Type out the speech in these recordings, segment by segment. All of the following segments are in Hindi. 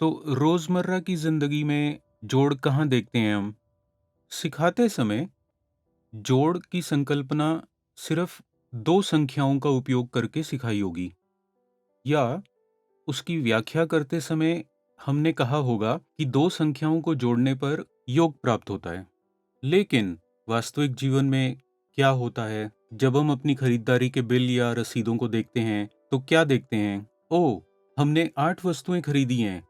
तो रोज़मर्रा की ज़िंदगी में जोड़ कहाँ देखते हैं हम? सिखाते समय जोड़ की संकल्पना सिर्फ़ 2 संख्याओं का उपयोग करके सिखाई होगी या उसकी व्याख्या करते समय हमने कहा होगा कि 2 संख्याओं को जोड़ने पर योग प्राप्त होता है। लेकिन वास्तविक जीवन में क्या होता है? जब हम अपनी खरीदारी के बिल या रसीदों को देखते हैं, तो क्या देखते हैं? ओह! हमने 8 वस्तुएँ खरीदी हैं।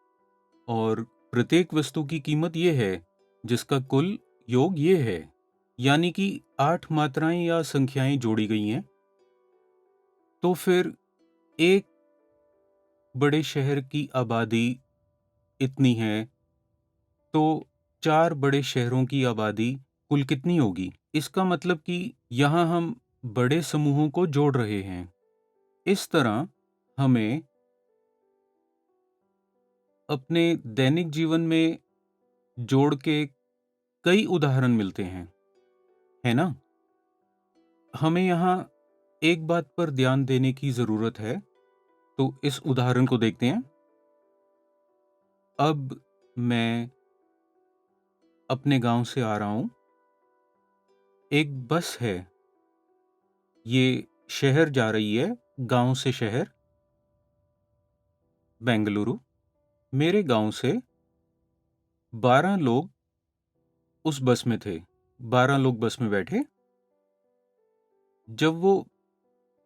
और प्रत्येक वस्तु की कीमत ये है, जिसका कुल योग ये है। यानी कि 8 मात्राएँ या संख्याएँ जोड़ी गई हैं। तो फिर एक बड़े शहर की आबादी इतनी है, तो 4 बड़े शहरों की आबादी कुल कितनी होगी? इसका मतलब कि यहाँ हम बड़े समूहों को जोड़ रहे हैं। इस तरह हमें अपने दैनिक जीवन में जोड़ के कई उदाहरण मिलते हैं, है ना? हमें यहाँ एक बात पर ध्यान देने की ज़रूरत है, तो इस उदाहरण को देखते हैं। अब मैं अपने गाँव से आ रहा हूँ, एक बस है, ये शहर जा रही है, गाँव से शहर, बेंगलुरु। मेरे गाँव से 12 लोग उस बस में थे, 12 लोग बस में बैठे। जब वो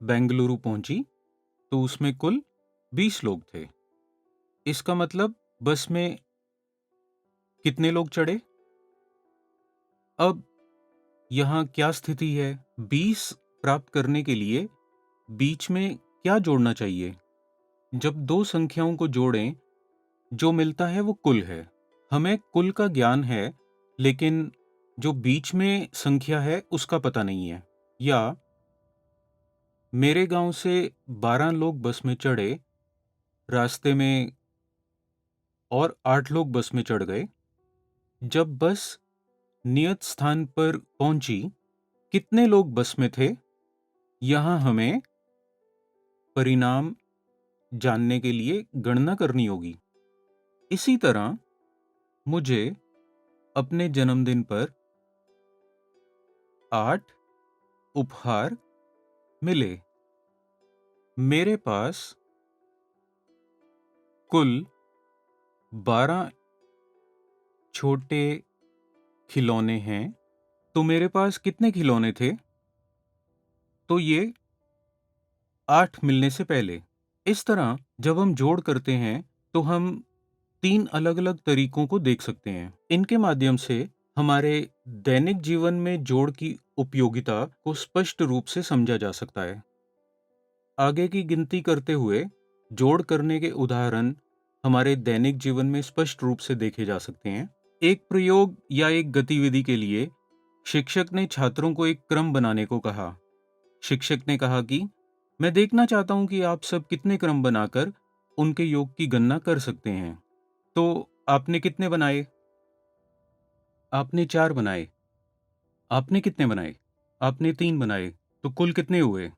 बेंगलुरु पहुँची, तो उसमें कुल 20 लोग थे। इसका मतलब बस में कितने लोग चढ़े? अब यहाँ क्या स्थिति है? 20 प्राप्त करने के लिए बीच में क्या जोड़ना चाहिए? जब 2 संख्याओं को जोड़ें, जो मिलता है वो कुल है। हमें कुल का ज्ञान है, लेकिन जो बीच में संख्या है उसका पता नहीं है। या मेरे गाँव से 12 लोग बस में चढ़े, रास्ते में और 8 लोग बस में चढ़ गए। जब बस नियत स्थान पर पहुंची, कितने लोग बस में थे? यहाँ हमें परिणाम जानने के लिए गणना करनी होगी। इसी तरह मुझे अपने जन्मदिन पर 8 उपहार मिले। मेरे पास कुल 12 छोटे खिलौने हैं, तो मेरे पास कितने खिलौने थे? तो ये 8 मिलने से पहले। इस तरह जब हम जोड़ करते हैं, तो हम 3 अलग-अलग तरीकों को देख सकते हैं। इनके माध्यम से हमारे दैनिक जीवन में जोड़ की उपयोगिता को स्पष्ट रूप से समझा जा सकता है। आगे की गिनती करते हुए जोड़ करने के उदाहरण हमारे दैनिक जीवन में स्पष्ट रूप से देखे जा सकते हैं। एक प्रयोग या एक गतिविधि के लिए शिक्षक ने छात्रों को एक क्रम बनाने को कहा। शिक्षक ने कहा कि मैं देखना चाहता हूं कि आप सब कितने क्रम बनाकर उनके योग की गणना कर सकते हैं। तो आपने कितने बनाए? आपने 4 बनाए। आपने कितने बनाए? आपने 3 बनाए। तो कुल कितने हुए?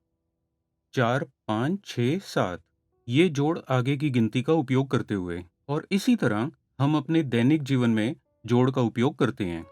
4, 5, 6, 7। ये जोड़ आगे की गिनती का उपयोग करते हुए। और इसी तरह हम अपने दैनिक जीवन में जोड़ का उपयोग करते हैं।